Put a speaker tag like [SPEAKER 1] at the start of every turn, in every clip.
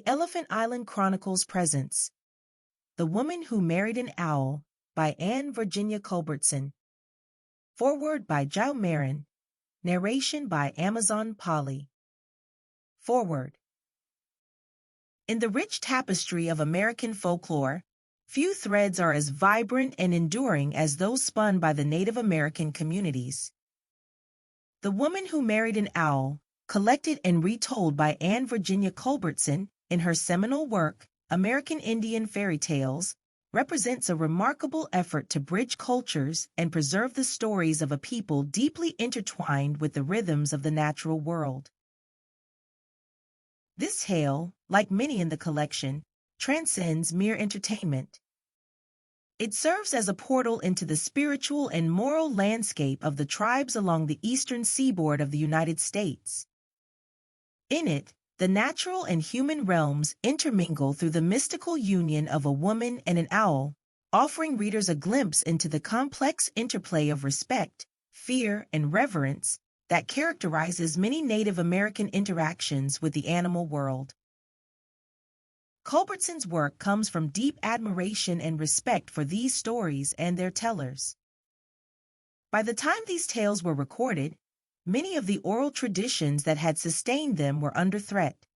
[SPEAKER 1] Elephant Island Chronicles presents The Woman Who Married an Owl by Anne Virginia Culbertson. Foreword by Joe Marin. Narration by Amazon Polly. Foreword. In the rich tapestry of American folklore, few threads are as vibrant and enduring as those spun by the Native American communities. The Woman Who Married an Owl, collected and retold by Anne Virginia Culbertson in her seminal work, American Indian Fairy Tales, represents a remarkable effort to bridge cultures and preserve the stories of a people deeply intertwined with the rhythms of the natural world. This tale, like many in the collection, transcends mere entertainment. It serves as a portal into the spiritual and moral landscape of the tribes along the eastern seaboard of the United States. In it, the natural and human realms intermingle through the mystical union of a woman and an owl, offering readers a glimpse into the complex interplay of respect, fear, and reverence that characterizes many Native American interactions with the animal world. Culbertson's work comes from deep admiration and respect for these stories and their tellers. By the time these tales were recorded, many of the oral traditions that had sustained them were under threat.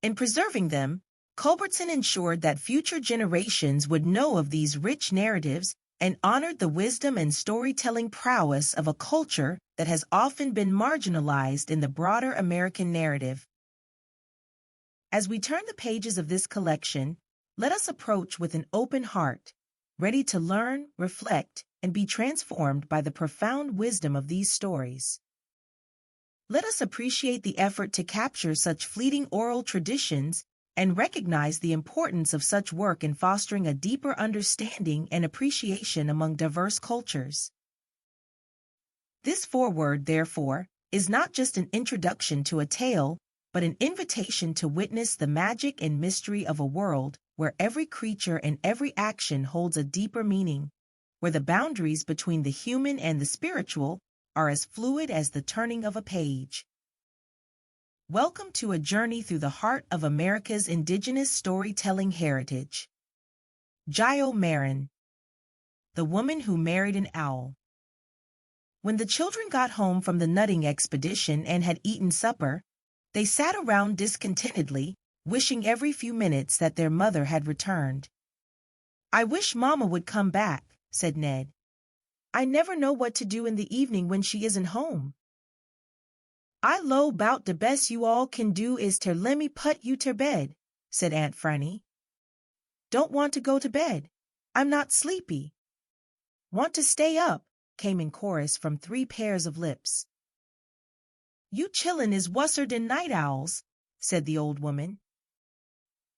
[SPEAKER 1] In preserving them, Culbertson ensured that future generations would know of these rich narratives and honored the wisdom and storytelling prowess of a culture that has often been marginalized in the broader American narrative. As we turn the pages of this collection, let us approach with an open heart, ready to learn, reflect, and be transformed by the profound wisdom of these stories. Let us appreciate the effort to capture such fleeting oral traditions and recognize the importance of such work in fostering a deeper understanding and appreciation among diverse cultures. This foreword, therefore, is not just an introduction to a tale, but an invitation to witness the magic and mystery of a world where every creature and every action holds a deeper meaning, where the boundaries between the human and the spiritual are as fluid as the turning of a page. Welcome to a journey through the heart of America's indigenous storytelling heritage. Joe Marin. The Woman Who Married an Owl. When the children got home from the nutting expedition and had eaten supper, they sat around discontentedly, wishing every few minutes that their mother had returned. "I wish Mama would come back," said Ned. "I never know what to do in the evening when she isn't home." "I 'low 'bout de best you all can do is ter lemme put you ter bed," said Aunt Franny. "Don't want to go to bed. I'm not sleepy." "Want to stay up," came in chorus from 3 pairs of lips. "You chillun is wusser den night owls," said the old woman.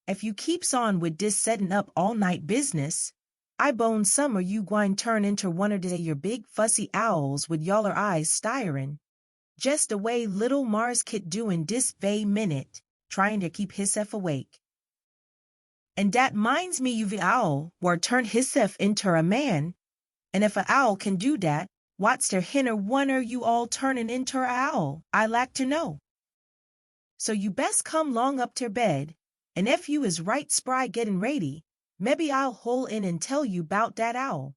[SPEAKER 1] "Ef you keeps on wid dis settin' up all night business, I bone some you gwine turn inter one er de your big fussy owls wid yaller eyes styrin'. Jest de way little Mars Kit doin' dis vay minute, tryin' to keep hisseff awake. And dat minds me you the owl war turn hisseff inter a man, and ef a owl can do dat, what's ter hinder one er you all turnin' inter a owl, I lack ter know. So you best come long up ter bed, and ef you is right spry gettin' ready, mebbe I'll hole in and tell you 'bout dat owl."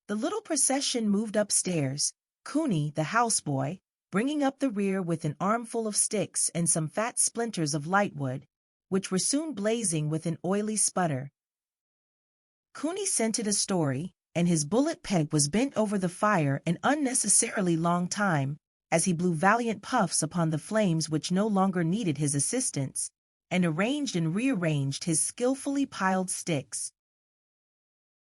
[SPEAKER 1] The little procession moved upstairs, Cooney, the houseboy, bringing up the rear with an armful of sticks and some fat splinters of lightwood, which were soon blazing with an oily sputter. Cooney scented a story, and his bullet peg was bent over the fire an unnecessarily long time, as he blew valiant puffs upon the flames which no longer needed his assistance, and arranged and rearranged his skillfully piled sticks.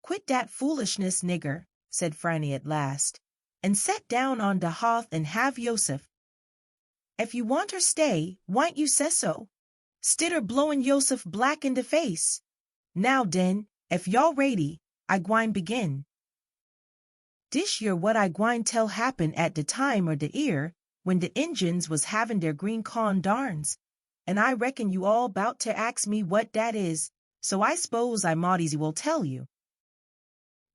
[SPEAKER 1] "Quit dat foolishness, nigger," said Franny at last, "and set down on de hearth and have Yosef. Ef you want her stay, why'n't you say so? Stidder blowin' Yosef black in de face. Now den, ef y'all ready, I gwine begin. Dish yer what I gwine tell happen at de time er de year when de Injuns was havin' der green corn darns, and I reckon you all 'bout ter ax me what dat is, so I s'pose I mought will tell you.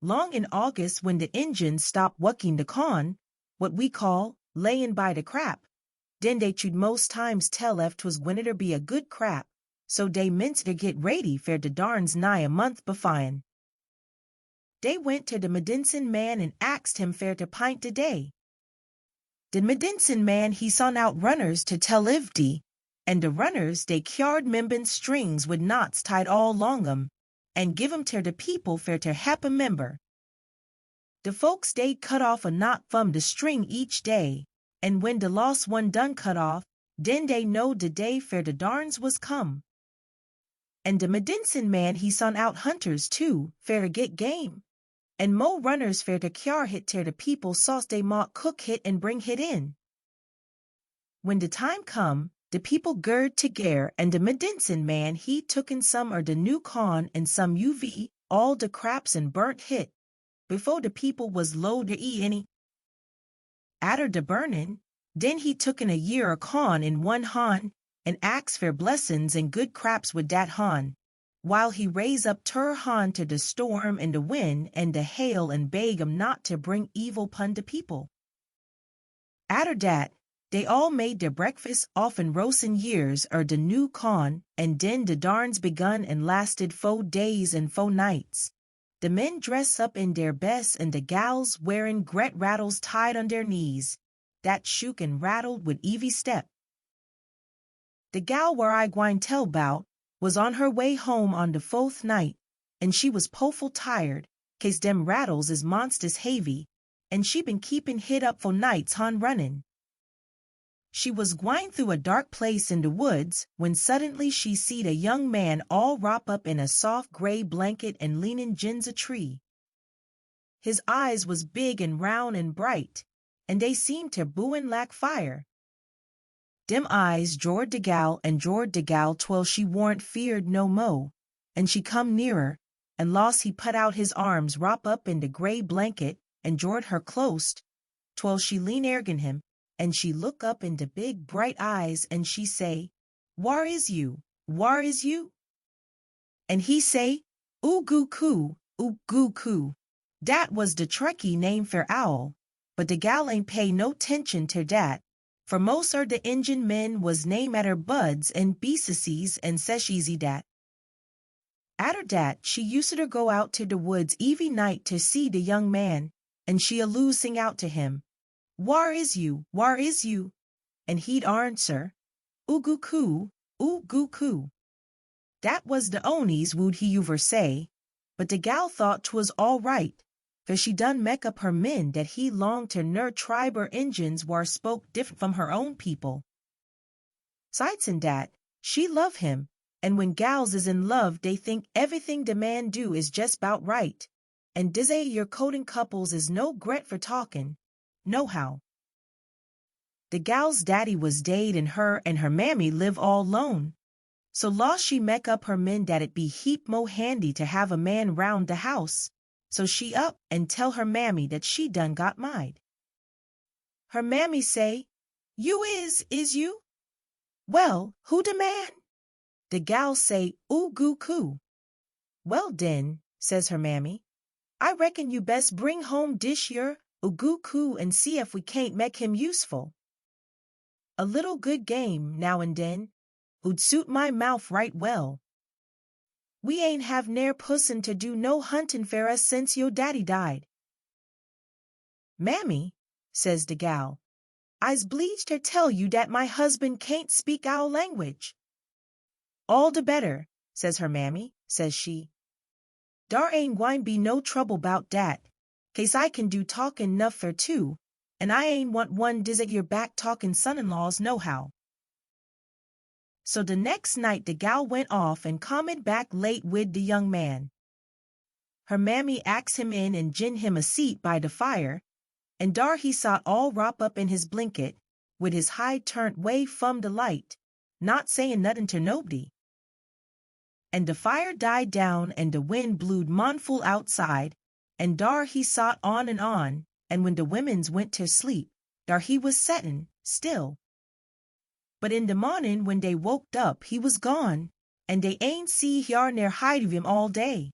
[SPEAKER 1] Long in August when de Injuns stop wucking de corn, what we call layin' by de crap, Den they should most times tell if 'twas winter be a good crap, so dey minst to get ready for de darns nigh a month befine. Dey went to de medicine man and axed him for to pint de day. De medicine man he son out runners to tell ivdy, and de runners dey cured membin strings with knots tied all long 'em, and give 'em ter de people for to hep a member. De folks dey cut off a knot from de string each day, and when de lost one done cut off, den dey know de day for de darns was come. And de medicine man he son out hunters too, for to get game, and mo runners for to cure hit ter de people sauce dey mought cook hit and bring hit in. When de time come, de people gird together, and de medicine man he tooken some er de new corn and some UV, all de craps and burnt hit, before de people was low to eat any. Atter de burnin', den he tooken a year of corn in one han, and ax for blessings and good craps with dat han, while he raise up ter han to de storm and de wind and de hail and beg 'em not to bring evil pun de people. Atter dat, dey all made their breakfast often roastin' years er de new corn, and den de darns begun and lasted 4 days and 4 nights. The men dress up in their best and the gals wearing gret rattles tied on their knees, that shook and rattled with evie step. The gal where I gwine tell 'bout was on her way home on the 4th night, and she was powful tired, case dem rattles is monstrous heavy, and she been keepin' hid up for nights hon runnin'. She was gwine through a dark place in the woods when suddenly she seed a young man all wrop up in a soft gray blanket and leanin' gins a tree. His eyes was big and round and bright, and they seemed to buoyin' lack fire. Dem eyes jored de gal and jored de gal twell she warn't feared no mo, and she come nearer, and loss he put out his arms wrop up in de gray blanket and jored her clost, twell she lean ergin him, and she look up in de big bright eyes and she say, "Whar is you? Whar is you?" And he say, "Oo goo coo, oo goo coo." Dat was de Trekkie name for owl, but de gal ain't pay no 'tention ter dat, for most er de Injun men was name atter buds and beasacies and sesheesy dat. Atter dat, she useter go out to de woods evie night to see de young man, and she aloo sing out to him, "Whar is you? Whar is you?" And he'd answer, "Oo goo coo, oo goo coo." Dat was de onies would he uver say, but de gal thought 'twas all right, for she done mek up her mind that he longed to ner tribe or Injuns war spoke different from her own people. Sides in dat, she love him, and when gals is in love dey think everything de man do is just 'bout right, and dizay your courting couples is no gret for talkin', nohow. The gal's daddy was daid and her mammy live all lone, so loss she mek up her mind dat it be heap mo handy to have a man round de house, so she up and tell her mammy that she done got married. Her mammy say, "You is you? Well, who de man?" The gal say, "Oo goo coo." "Well den," says her mammy, "I reckon you best bring home dish yer oo goo coo and see if we can't mek him useful. A little good game, now and den, ood suit my mouth right well. We ain't have ne'er pussin' to do no huntin' for us since yo' daddy died." "Mammy," says de gal, "I's bleeged ter tell you dat my husband can't speak our language." "All de better," says her mammy, says she. "Dar ain't gwine be no trouble 'bout dat, case I can do talkin' 'nuff for two, and I ain't want one dis at your back talkin' son-in-laws nohow." So the next night the gal went off and comed back late wid the young man. Her mammy axed him in and gin him a seat by the fire, and dar he sot all wrop up in his blanket, wid his hide turned way fum the light, not sayin' nothin' ter nobody. And the fire died down and the wind blewed monful outside, and dar he sot on, and when the womens went to sleep, dar he was settin' still. But in the mornin' when dey woked up he was gone, and dey ain't see hyar ner hide of him all day.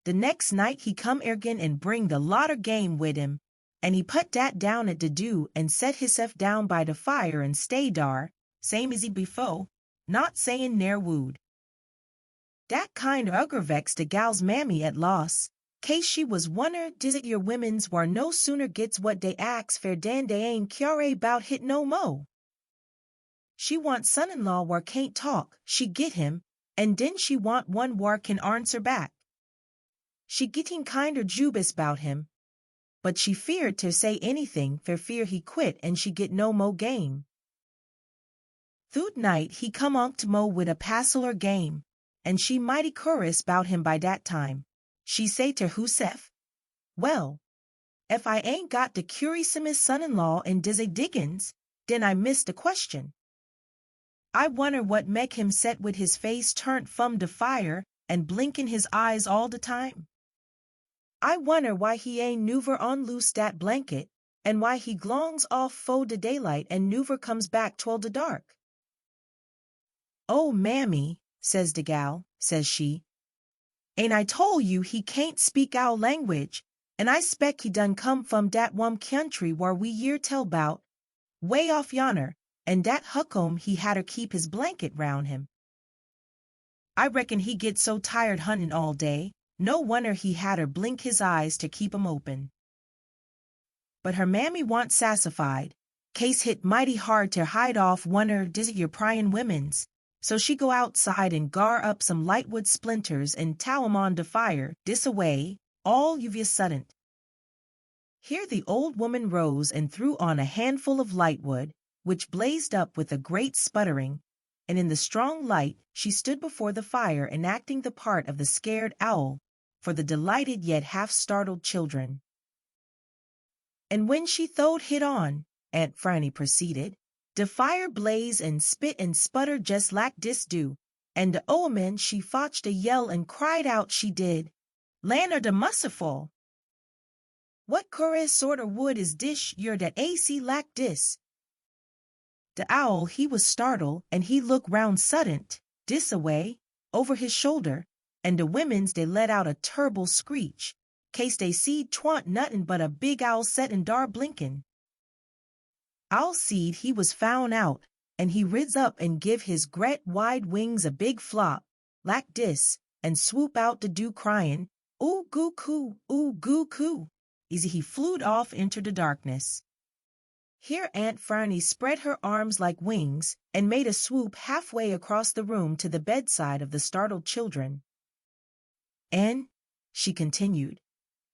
[SPEAKER 1] The next night he come ergin and bring the lotter game wid him, and he put dat down at de do and set hisself down by de fire and stay dar, same as he befo', not saying ne'er word. Dat kind vex de gal's mammy at loss, case she was wonder dizit your womens war no sooner gets what dey ax fer dan dey ain't cure bout hit no mo'. She want son-in-law war can't talk, she get him, and den she want one war can answer back. She getting kinder jubis bout him, but she feared to say anything for fear he quit and she get no mo' game. Thoot night he come onct mo' wid a passeler game, and she mighty curious bout him by dat time. She say to herself, well, if I ain't got de curiousomest son-in-law in dizzy diggins, den I missed the question. I wonder what make him set wid his face turned from de fire and blinkin' his eyes all de time. I wonder why he ain't never unloose dat blanket, and why he glongs off fo' de daylight and never comes back twel de dark. Oh, mammy, says de gal, says she, ain't I tole you he can't speak our language, and I spec he done come from dat one country whar we year tell bout, way off yonner, and dat huckom he had her keep his blanket round him. I reckon he get so tired huntin' all day, no wonder he had her blink his eyes to keep 'em open. But her mammy want sassified, case hit mighty hard to hide off wonder dizzy your pryin' womens, so she go outside and gar up some lightwood splinters and tow 'em on de fire, dis-a-way, all of a suddent. Here the old woman rose and threw on a handful of lightwood, which blazed up with a great sputtering, and in the strong light she stood before the fire enacting the part of the scared owl for the delighted yet half-startled children. And when she thowed hit on, Aunt Franny proceeded, de fire blaze and spit and sputter just lak dis do, and de omen she fotched a yell and cried out she did, Land o' de mussiful! What cur'ous sort o' wood is dish yer dat AC lak dis? De owl he was startled, and he look round suddent, dis-a-way, over his shoulder, and de womens dey let out a tur'ble screech, case dey seed 'twa'n't nuttin' but a big owl settin' dar blinkin'. Owl seed he was found out, and he riz up and give his gret wide wings a big flop, lak dis, and swoop out to do cryin', ooh goo coo, as he flewed off into the darkness. Here Aunt Franny spread her arms like wings and made a swoop halfway across the room to the bedside of the startled children. And, she continued,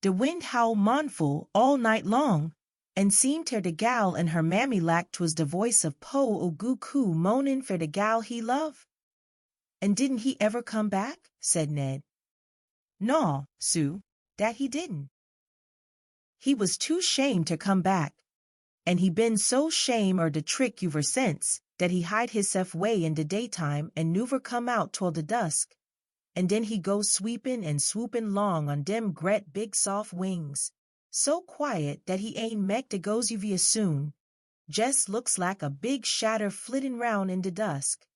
[SPEAKER 1] de wind howl mournful all night long, and seemed ter de gal and her mammy lak 'twas de voice of Po o goo coo moanin' fer de gal he love. And didn't he ever come back? Said Ned. Naw, Sue, dat he didn't. He was too shamed to come back, and he been so shame er de trick ever since, dat he hide hisself way in de daytime and never come out twel de dusk, and den he go sweepin' and swoopin' long on dem gret big soft wings, so quiet dat he ain't mek de goes you soon, jes' looks lak a big shatter flittin' round in de dusk.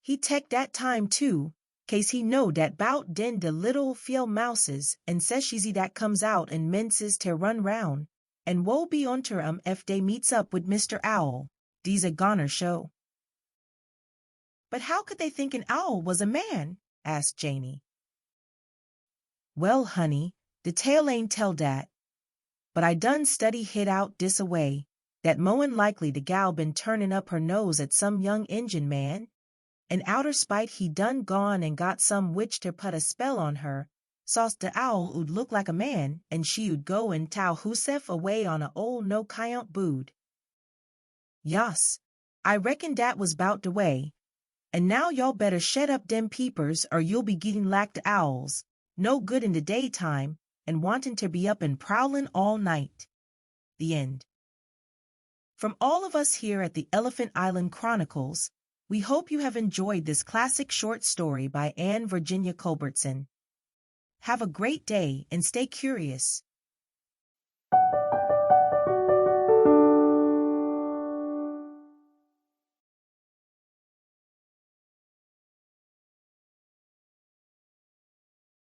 [SPEAKER 1] He tek dat time too, case he know dat bout den de little fiel mouses and seshiesy dat comes out and menses ter run round, and woe be unter 'em ef dey meets up wid Mr. Owl, de's a goner show. But how could they think an owl was a man? Asked Janey. Well, honey, de tale ain't tell dat, but I done study hit out dis-a-way, dat mo'n likely de gal been turnin' up her nose at some young Injun man, and outer spite he done gone and got some witch ter put a spell on her, so's de owl ould look like a man, and she ould go and tow husef away on a ole no-count bood. Yas, I reckon dat was 'bout de way, and now y'all better shet up dem peepers or you'll be getting lak de owls, no good in de daytime, and wantin' ter be up and prowlin' all night. The end. From all of us here at the Elephant Island Chronicles, we hope you have enjoyed this classic short story by Anne Virginia Culbertson. Have a great day and stay curious.